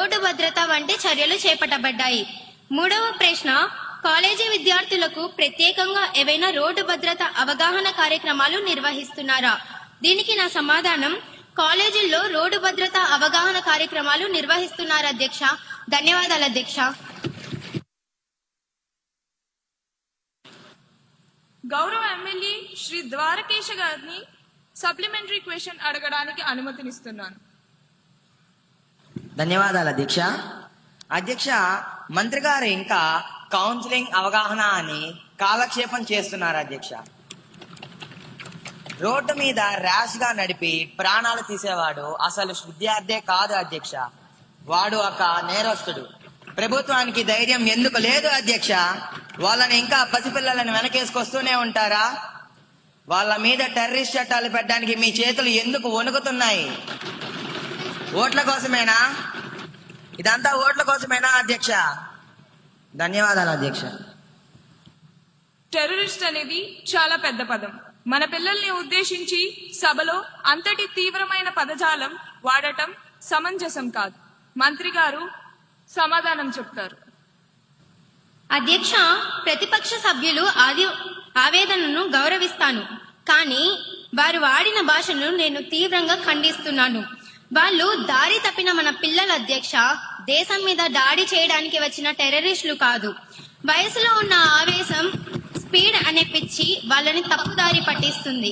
Road భద్రత వంటి చర్యలు చేపట్టబడ్డాయి. మూడవ ప్రశ్న, కాలేజీ విద్యార్థులకు ప్రత్యేకంగా ఏవైనా రోడ్డు భద్రత అవగాహన కార్యక్రమాలు నిర్వహిస్తున్నారా? దీనికి నా సమాధానం, కాలేజీల్లో రోడ్డు భద్రత అవగాహన కార్యక్రమాలు నిర్వహిస్తున్నారు అధ్యక్ష. ధన్యవాదాలు అధ్యక్ష. గౌరవ ఎమ్మెల్యే శ్రీ ద్వారకేశ గారిని సప్లిమెంటరీ క్వశ్చన్ అడగడానికి అనుమతినిస్తున్నాను. ధన్యవాదాలు అధ్యక్ష. అధ్యక్ష, మంత్రి గారు ఇంకా కౌన్సిలింగ్ అవగాహన అని కాలక్షేపం చేస్తున్నారు అధ్యక్ష. రోడ్డు మీద ర్యాష్ గా నడిపి ప్రాణాలు తీసేవాడు అసలు విద్యార్థే కాదు అధ్యక్ష. వాడు ఒక నేరస్తుడు. ప్రభుత్వానికి ధైర్యం ఎందుకు లేదు అధ్యక్ష? వాళ్ళని ఇంకా పసిపిల్లలను వెనకేసుకొస్తూనే ఉంటారా? వాళ్ళ మీద టెర్రరిస్ట్ చట్టాలు పెట్టడానికి మీ చేతులు ఎందుకు వణుకుతున్నాయి? ఓట్ల కోసమేనా? ఇదంతా ఓట్ల కోసమేనా అధ్యక్ష? ధన్యవాదాలు అధ్యక్ష. టెర్రరిస్ట్ అనేది చాలా పెద్ద పదం. మన పిల్లల్ని ఉద్దేశించి సభలో అంతటి తీవ్రమైన పదజాలం వాడటం సమంజసం కాదు. మంత్రి గారు సమాధానం చెప్తారు. అధ్యక్ష, ప్రతిపక్ష సభ్యులు ఆవేదనను గౌరవిస్తాను, కానీ వారు వాడిన భాషను నేను తీవ్రంగా ఖండిస్తున్నాను. వాళ్ళు దారి తప్పిన మన పిల్లల అధ్యక్ష, దేశం మీద దాడి చేయడానికి వచ్చిన టెర్రరిస్టులు కాదు. వయసులో ఉన్న ఆవేశం, స్పీడ్ అనే పిచ్చి వాళ్ళని తప్పుదారి పట్టిస్తుంది.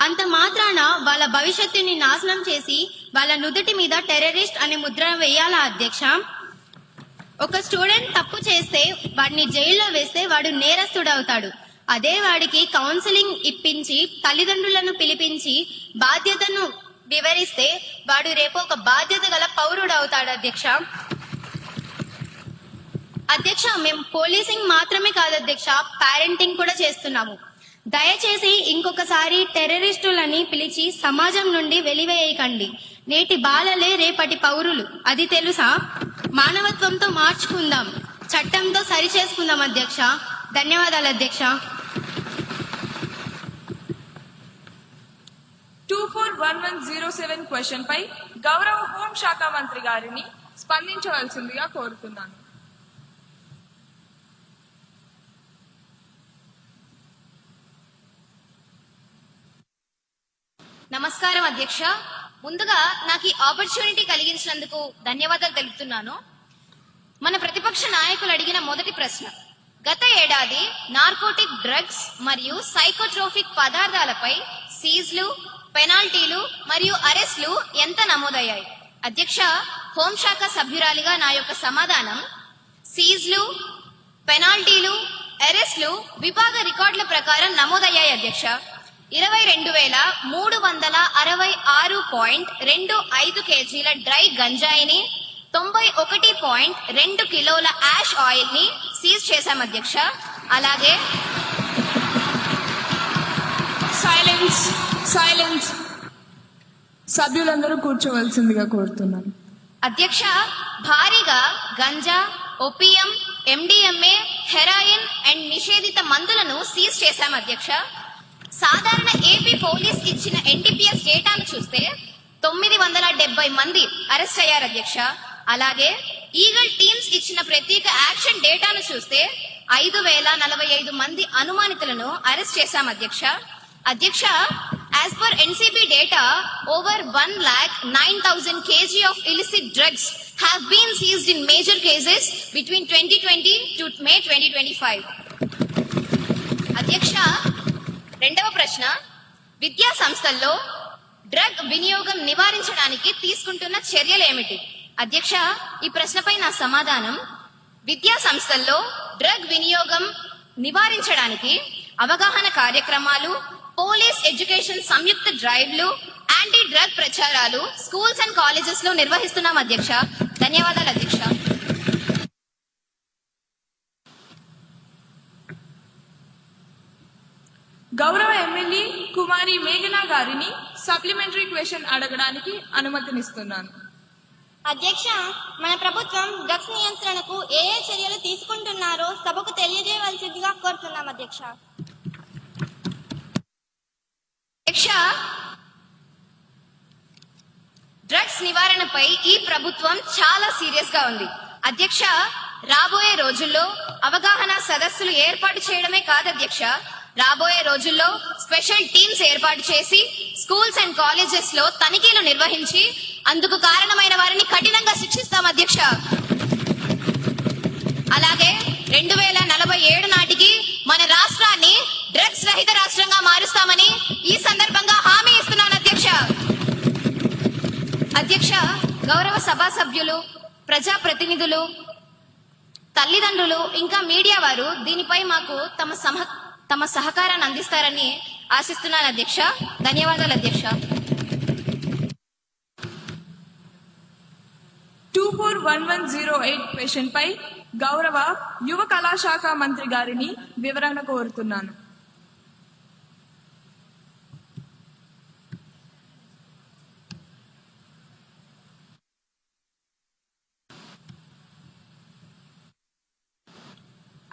అంత మాత్రాన వాళ్ళ భవిష్యత్తుని నాశనం చేసి వాళ్ళ నుదుటి మీద టెర్రరిస్ట్ అనే ముద్ర వేయాలా అధ్యక్ష? ఒక స్టూడెంట్ తప్పు చేస్తే వాడిని జైల్లో వేస్తే వాడు నేరస్తుడవుతాడు. అదే వాడికి కౌన్సిలింగ్ ఇప్పించి తల్లిదండ్రులను పిలిపించి బాధ్యతను వివరిస్తే వాడు రేపు ఒక బాధ్యత గల పౌరుడు అవుతాడు అధ్యక్ష. అధ్యక్ష, మేము పోలీసింగ్ మాత్రమే కాదు అధ్యక్ష, పేరెంటింగ్ కూడా చేస్తున్నాము. దయచేసి ఇంకొకసారి టెర్రరిస్టులని పిలిచి సమాజం నుండి వెలివేయకండి. నేటి బాలలే రేపటి పౌరులు, అది తెలుసా? మానవత్వంతో మార్చుకుందాం, చట్టంతో సరిచేసుకుందాం అధ్యక్ష. ధన్యవాదాలు అధ్యక్ష. 241107 క్వశ్చన్ పై గౌరవ హోంశాఖ మంత్రి గారిని స్పందించవలసిందిగా కోరుతున్నాను. నమస్కారం అధ్యక్ష. ముందుగా నాకు ఈ ఆపర్చునిటీ కలిగించినందుకు ధన్యవాదాలు తెలుపుతున్నాను. మన ప్రతిపక్ష నాయకులు అడిగిన మొదటి ప్రశ్న, గత ఏడాది నార్కోటిక్ డ్రగ్స్ మరియు సైకోట్రోఫిక్ పదార్థాలపై సీజ్లు, పెనాల్టీలు మరియు అరెస్టులు ఎంత నమోదయ్యాయి? అధ్యక్ష, హోంశాఖ సభ్యురాలిగా నా యొక్క సమాధానం, సీజ్లు, పెనాల్టీలు, అరెస్టులు విభాగ రికార్డుల ప్రకారం నమోదయ్యాయి అధ్యక్ష. 22,366.25 కేజీల డ్రై గంజాయిని, 91.2 కిలోల యాష్ ఆయిల్ ని సీజ్ చేశాం అధ్యక్ష. అలాగే సైలెన్స్ సభ్యులందరూ కూర్చోవలసిందిగా కోరుతున్నాను. అధ్యక్ష, భారీగా ganja, opium, MDMA, heroin and నిషేధిత మందులను సీజ్ చేశాం అధ్యక్ష. సాధారణ ఏపీ పోలీస్ ఇచ్చిన ఎన్డీపీఎస్ డేటాను చూస్తే 970 మంది అరెస్ట్ అయ్యారు అధ్యక్ష. అలాగే ఈగల్ టీమ్స్ ఇచ్చిన ప్రత్యేక యాక్షన్ డేటాను చూస్తే 5,045 మంది అనుమానితులను అరెస్ట్ చేశాం అధ్యక్ష. అధ్యక్ష, as per NCB data, over 1,09,000 kg of illicit drugs have been seized in major cases between 2020 to May 2025. అధ్యక్ష, రెండవ ప్రశ్న, విద్యా సంస్థల్లో డ్రగ్ వినియోగం నివారించడానికి తీసుకుంటున్న చర్యలు ఏమిటి? అధ్యక్ష, ఈ ప్రశ్నపై నా సమాధానం, విద్యా సంస్థల్లో డ్రగ్ వినియోగం నివారించడానికి అవగాహన కార్యక్రమాలు, పోలీస్ ఎడ్యుకేషన్ సంయుక్త డ్రైవ్లు, యాంటీ డ్రగ్ ప్రచారాలు స్కూల్స్ అండ్ కాలేజెస్ లో నిర్వహిస్తున్నాం అధ్యక్ష. ధన్యవాదాలు అధ్యక్ష. గౌరవ ఎమ్మెల్యే కుమారి మేఘనా గారిని సప్లిమెంటరీ క్వశ్చన్ అడగడానికి అనుమతినిస్తున్నాను. అధ్యక్ష, మన ప్రభుత్వం డ్రగ్స్ నియంత్రణకు ఏ చర్యలు తీసుకుంటున్నారో సభకు తెలియజేయవలసిందిగా కోరుతున్నాం అధ్యక్ష. అధ్యక్ష, డ్రగ్స్ నివారణ విషయంపై ఈ ప్రభుత్వం చాలా సీరియస్ గా ఉంది అధ్యక్ష. రాబోయే రోజుల్లో అవగాహన సదస్సులు ఏర్పాటు చేయడమే కాదు అధ్యక్ష, రాబోయే రోజుల్లో స్పెషల్ టీమ్స్ ఏర్పాటు చేసి స్కూల్స్ అండ్ కాలేజెస్ లో తనిఖీలు నిర్వహించి అందుకు కారణమైన వారిని కఠినంగా శిక్షిస్తాం అధ్యక్ష. అలాగే 2047 నాటికి మన రాష్ట్రాన్ని డ్రగ్స్ రహిత రాష్ట్రంగా మారుస్తామని ఈ సందర్భంగా హామీ ఇస్తున్నాను అధ్యక్ష. అధ్యక్ష, గౌరవ సభా సభ్యులు, ప్రజా ప్రతినిధులు, తల్లిదండ్రులు ఇంకా మీడియా వారు దీనిపై మాకు తమ సహకారాన్ని అందిస్తారని ఆశిస్తున్నాను అధ్యక్ష. ధన్యవాదాలు అధ్యక్ష. 241108 క్వశ్చన్ పై గౌరవ యువ కళాశాఖ మంత్రి గారిని వివరణ కోరుతున్నాను.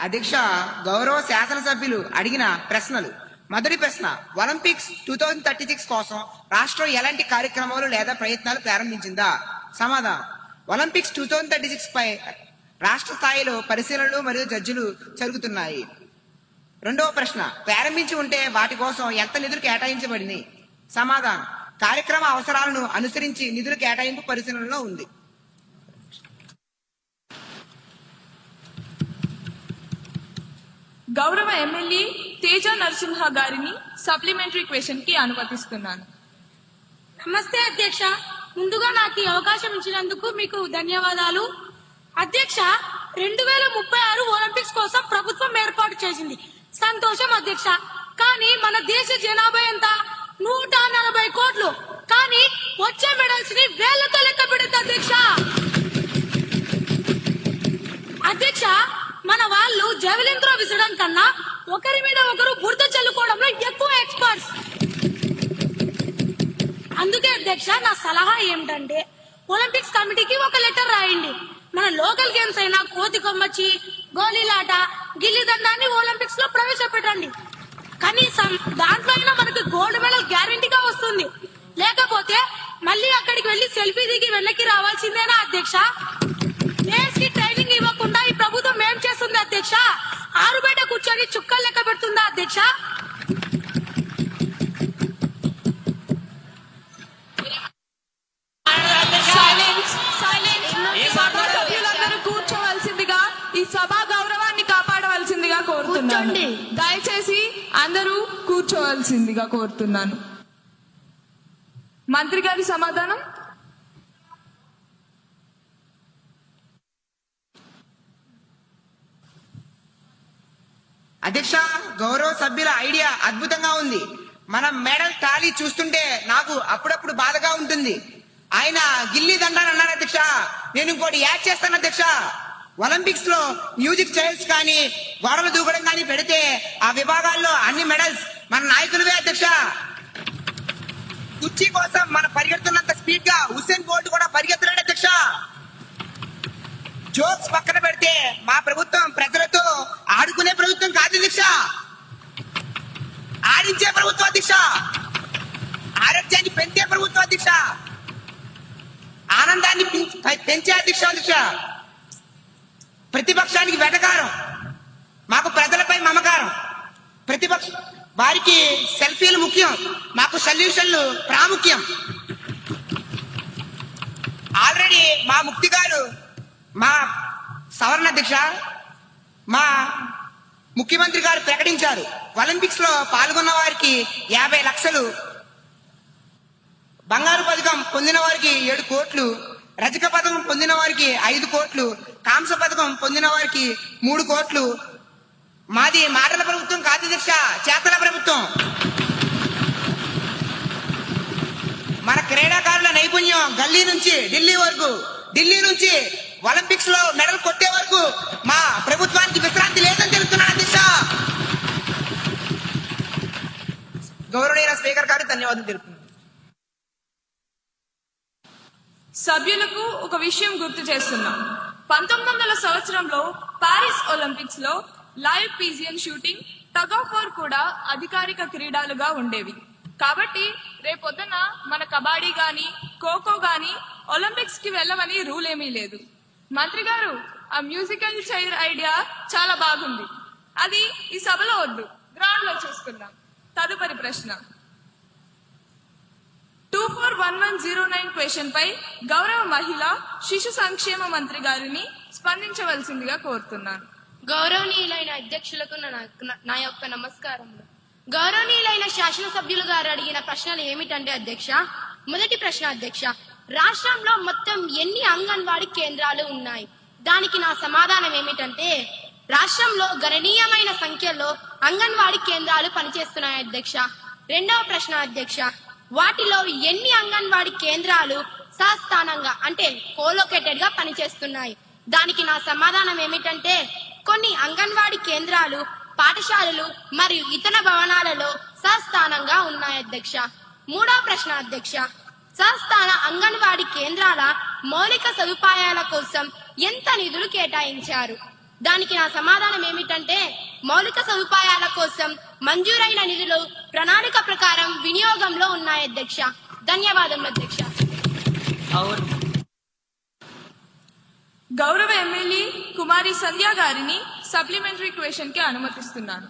అధ్యక్ష, గౌరవ శాసనసభ్యులు అడిగిన ప్రశ్నలు. మొదటి ప్రశ్న, ఒలింపిక్స్ 2036 కోసం రాష్ట్రం ఎలాంటి కార్యక్రమాలు లేదా ప్రయత్నాలు ప్రారంభించిందా? సమాధానం, ఒలింపిక్స్ 2036 పై రాష్ట్ర స్థాయిలో పరిశీలనలు మరియు జడ్జిలు జరుగుతున్నాయి. రెండవ ప్రశ్న, ప్రారంభించి ఉంటే వాటి కోసం ఎంత నిధులు కేటాయించబడింది? సమాధానం, కార్యక్రమ అవసరాలను అనుసరించి నిధుల కేటాయింపు పరిశీలనలో ఉంది. గౌరవ ఎమ్మెల్యే తేజ నరసింహ గారిని సప్లిమెంటరీ క్వశ్చన్ కి అనుమతిస్తున్నాను. నమస్తే అధ్యక్ష. ముందుగా నాకు ఈ అవకాశం ఇచ్చినందుకు మీకు ధన్యవాదాలు. అధ్యక్ష, 2036 ఒలింపిక్స్ కోసం ప్రభుత్వం ఏర్పాటు చేసింది, సంతోషం అధ్యక్ష. కానీ మన దేశ జనాభా ఎంత? 140 కోట్లు. కానీ వచ్చే మెడల్స్ ని వేలతో లెక్క పెడతా అధ్యక్ష. అధ్యక్ష, మన వాళ్ళు జెవెలిన్ త్రో విసరడం కన్నా ఒకరి మీద ఒకరు బురద చల్లుకోవడంలో ఎక్కువ ఎక్స్పర్ట్స్. అందుకే అధ్యక్ష, నా సలహా ఏమిటంటే ఒలింపిక్స్ కమిటీకి ఒక లెటర్ రాయండి. మన లోకల్ గేమ్స్ అయినా కోతి కొమ్మచ్చి, గోళీలాట, గిల్లి దండాన్ని ఒలింపిక్స్ లో ప్రవేశపెట్టండి. కనీసం దాంట్లో అయినా మనకు గోల్డ్ మెడల్ గ్యారంటీగా వస్తుంది. లేకపోతే మళ్ళీ అక్కడికి వెళ్లి సెల్ఫీ దిగి వెనక్కి రావాల్సిందేనా అధ్యక్ష? ప్లేయర్స్ కి ట్రైనింగ్ ఇవ్వకుండా ఈ ప్రభుత్వం ఏం చేస్తుంది అధ్యక్ష? ఆరు బయట కూర్చొని చుక్కలు లెక్క పెడుతుందా అధ్యక్ష? సభ్యులందరూ కూర్చోవలసిందిగా, ఈ సభా గౌరవాన్ని కాపాడవలసిందిగా కోరుతున్నాను. దయచేసి అందరూ కూర్చోవలసిందిగా కోరుతున్నాను. మంత్రి గారి సమాధానం. అధ్యక్ష, గౌరవ సభ్యుల ఐడియా అద్భుతంగా ఉంది. మనం మెడల్ టాలీ చూస్తుంటే నాకు అప్పుడప్పుడు బాధగా ఉంటుంది. ఆయన గిల్లీ దండాన్ని అన్నారు అధ్యక్ష. నేను ఇంకోటి యాడ్ చేస్తాను అధ్యక్ష. ఒలింపిక్స్ లో మ్యూజిక్ చైర్స్ కానీ గోడలు దూకడం కానీ పెడితే ఆ విభాగాల్లో అన్ని మెడల్స్ మన నాయకులవే అధ్యక్ష. కుర్చీ కోసం మనం పరిగెడుతున్నంత స్పీడ్ గా హుస్సేన్ బోల్ట్ కూడా పరిగెత్తలేడు అధ్యక్ష. జోక్స్ పక్కన పెడితే మా ప్రభుత్వం ప్రజలతో ఆడుకునే ప్రభుత్వం కాదు అధ్యక్ష, ఆడించే ప్రభుత్వం అధ్యక్ష, ఆరోగ్యాన్ని పెంచే ప్రభుత్వం అధ్యక్ష, ఆనందాన్ని పెంచే అధ్యక్ష. ప్రతిపక్షానికి వెటకారం, మాకు ప్రజలపై మమకారం. ప్రతిపక్ష వారికి సెల్ఫీలు ముఖ్యం, మాకు సొల్యూషన్లు ప్రాముఖ్యం. ఆల్రెడీ మా ముక్తి గారు, మా సవరణ అధ్యక్ష, మా ముఖ్యమంత్రి గారు ప్రకటించారు. ఒలింపిక్స్ లో పాల్గొన్న వారికి 50 లక్షలు, బంగారు పథకం పొందిన వారికి 7 కోట్లు, రజక పథకం పొందిన వారికి 5 కోట్లు, కాంస్య పథకం పొందిన వారికి 3 కోట్లు. మాది మాటల ప్రభుత్వం కాదు అధ్యక్ష, చేతల ప్రభుత్వం. మన క్రీడాకారుల నైపుణ్యం గల్లీ నుంచి ఢిల్లీ వరకు, ఢిల్లీ నుంచి ఒలింపిక్స్ లో మెడల్ కొట్టే వరకు మా ప్రభుత్వానికి విశ్రాంతి లేదని తెలుస్తున్నాను అధ్యక్ష. గౌరవనీయ స్పీకర్ గారు ధన్యవాదాలు తెలుపుతున్నాను. సభ్యులకు ఒక విషయం గుర్తు చేస్తున్నాం. 1900 సంవత్సరంలో పారిస్ ఒలింపిక్స్ లో live pigeon shooting, tug of war కూడా అధికారిక క్రీడలుగా ఉండేవి. కాబట్టి రేపొద్దున మన కబడ్డీ గాని, ఖోఖో గాని ఒలింపిక్స్ కి వెళ్ళమని రూల్ ఏమీ లేదు. మంత్రి గారు, ఆ మ్యూజికల్ చైర్ ఐడియా చాలా బాగుంది. అది ఈ సభలో వద్దు, గ్రౌండ్ లో చూసుకుందాం. తదుపరి ప్రశ్న 241109 క్వశ్చన్ పై గౌరవ మహిళా శిశు సంక్షేమ మంత్రి గారిని స్పందించవలసిందిగా కోరుతున్నాను. గౌరవనీయులైన అధ్యక్షులకు నా యొక్క నమస్కారములు. గౌరవనీయులైన శాసనసభ్యులు గారు అడిగిన ప్రశ్నలు ఏమిటంటే అధ్యక్ష, మొదటి ప్రశ్న అధ్యక్ష, రాష్ట్రంలో మొత్తం ఎన్ని అంగన్వాడీ కేంద్రాలు ఉన్నాయి? దానికి నా సమాధానం ఏమిటంటే రాష్ట్రంలో గణనీయమైన సంఖ్యలో అంగన్వాడీ కేంద్రాలు పనిచేస్తున్నాయి అధ్యక్ష. రెండవ ప్రశ్న అధ్యక్ష, వాటిలో ఎన్ని అంగన్వాడీ కేంద్రాలు సస్థానంగా అంటే కోలొకేటెడ్ గా పనిచేస్తున్నాయి? దానికి నా సమాధానం ఏమిటంటే కొన్ని అంగన్వాడీ కేంద్రాలు పాఠశాలలు మరియు ఇతర భవనాలలో సస్థానంగా ఉన్నాయి అధ్యక్ష. మూడవ ప్రశ్న అధ్యక్ష, సస్థాన అంగన్వాడీ కేంద్రాల మౌలిక సదుపాయాల కోసం ఎంత నిధులు కేటాయించారు? దానికి నా సమాధానం ఏమిటంటే మౌలిక సదుపాయాల కోసం మంజూరైన నిధులు ప్రణాళిక ప్రకారం వినియోగంలో ఉన్నాయి అధ్యక్ష. ధన్యవాదములు అధ్యక్ష. గౌరవ ఎమ్మెల్యే కుమారి సంధ్య గారిని సప్లిమెంటరీ క్వశ్చన్ కి అనుమతిస్తున్నాను.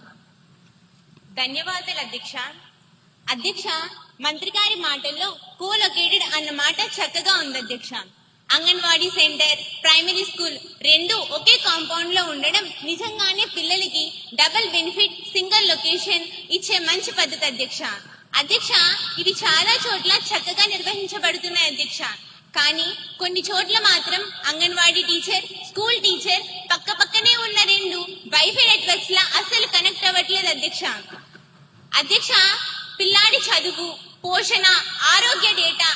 ధన్యవాదాలు అధ్యక్ష. అధ్యక్ష, మంత్రి గారి మాటల్లో కోలొకేటెడ్ అన్న మాట చక్కగా ఉంది అధ్యక్ష. అంగన్వాడీ సెంటర్, ప్రైమరీ స్కూల్ రెండు ఒకే కాంపౌండ్ లో ఉండడం నిజంగానే పిల్లలకి డబుల్ బెనిఫిట్, సింగిల్ లొకేషన్ ఇచ్చే మంచి పద్ధతి అధ్యక్ష. అధ్యక్ష, ఇవి చాలా చోట్ల చక్కగా నిర్వహించబడుతున్నాయి అధ్యక్ష. కానీ కొన్ని చోట్ల మాత్రం అంగన్వాడీ టీచర్, స్కూల్ టీచర్ పక్క పక్కనే ఉన్న రెండు వైఫై నెట్వర్క్స్ లా అస్సలు కనెక్ట్ అవ్వట్లేదు అధ్యక్ష. అధ్యక్ష, పిల్లాడి చదువు, పోషణ, ఆరోగ్య డేటా